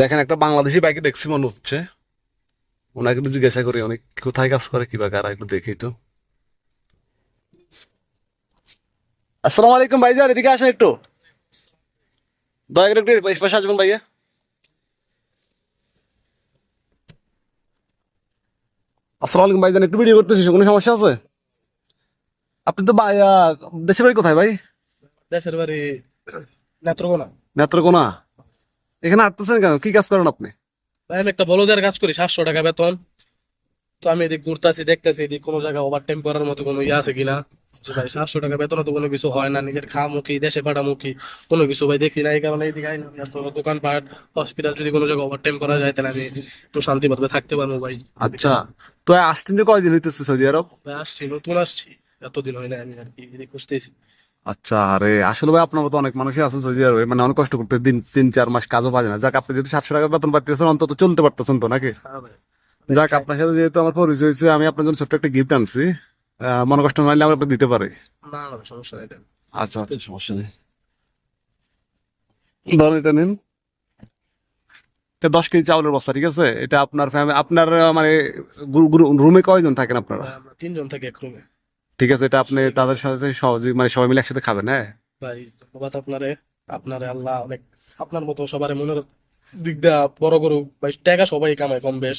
দেখেন একটা বাংলাদেশি বাইকে দেখছি মনে হচ্ছে। ওনাকে একটু জিজ্ঞাসা করি অনেক কোথায় কাজ করে কি বা কারা, একটু দেখি তো। আসসালামু আলাইকুম ভাইজান, এদিকে আসেন একটু, দয়া করে একটু এই পাশে আসবেন ভাইয়া। আসসালামু আলাইকুম ভাইজান, একটু ভিডিও করতেছি, কোনো সমস্যা আছে? আপনি তো দেশের বাড়ি কোথায় ভাই? দেশের বাড়ি নেত্রকোনা। নেত্রকোনা। এখানে আসতেছেন কেন, কি কাজ করেন আপনি? ভাই আমি একটা বলদের কাজ করি, 700 টাকা বেতন। তো আমি এদিক ঘুরতেছি, দেখতেছি এদিক কোনো জায়গায় ওভার টাইম করার মতো কোনো ইয়ে আছে কিনা। যে ভাই 700 টাকা বেতন তো কোনো কিছু হয় না, নিজের খামুখী দেশে পাঠামুখী কোনো কিছু ভাই দেখি না। এই কারণে এইদিকে আইলাম। এত দোকানপাট, হসপিটাল, যদি কোনো জায়গায় ওভার টাইম করা যায় তাহলে আমি একটু শান্তি ভাবে থাকতে পারবো ভাই। আচ্ছা, তো আসছেন যে কয়দিন হইতেছে সৌদি আরব? ভাই আসছি, নতুন আসছি, এতদিন হয় না, আমি আর কি এদিক খুঁজতেছি। আচ্ছা, আরে আসলে ভাই আপনার মতো অনেক মানুষই আছে সৌদি আরবে, মানে অনেক কষ্ট করতে দিন 3-4 মাস কাজও পায় না। যাক, আপনি যেহেতু 700 টাকা বেতন পাচ্ছেন, অন্তত চলতে পারতেছেন তো নাকি? হ্যাঁ ভাই। যাক, আপনার সাথে যেহেতু আমার পরিচয় হয়েছে, আমি আপনার জন্য ছোট্ট একটা গিফট আনছি। মনে কষ্ট নাইলে আমরা আপনাকে দিতে পারি। না না ভাই, সমস্যা নাই, দেন। আচ্ছা আচ্ছা, সমস্যা নেই। ধরুন, এটা নিন। এটা 10 কেজি চাউলের বস্তা, ঠিক আছে? এটা আপনার ফ্যামিলি, আপনার মানে রুমে কয়জন থাকেন আপনারা? ভাই আমরা 3 জন থাকি এক রুমে। ঠিক আছে, এটা আপনি তাদের সাথে সহজে মানে সবাই মিলে একসাথে খাবেন, হ্যাঁ? ভাই ধন্যবাদ আপনারে। আপনারে আল্লাহ অনেক, আপনার মতো সবার মনের দিক দিয়া বড় করুক ভাই। টাকা সবাই কামায় কম বেশ,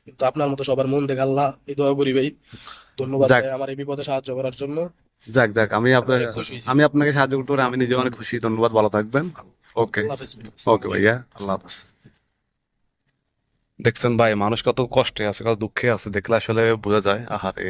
কিন্তু আপনার মতো সবার মন দেখে আল্লাহ এই দোয়া করি ভাই। ধন্যবাদ যাক ভাই আমার এই বিপদে সাহায্য করার জন্য। যাক যাক, আমি অনেক খুশি হয়েছি আমি ভাই। আপনাকে সাহায্য করতে পারি, আমি নিজে অনেক খুশি। ধন্যবাদ, ভালো থাকবেন। ওকে। আল্লাহ হাফেজ ভাই, ওকে আসসালামু ভাইয়া, আলাইকুম। আল্লাহ হাফেজ। দেখছেন ভাই, মানুষ কত কষ্টে আছে, কত দুঃখে আছে, দেখলে আসলে বোঝা যায়। আহারে।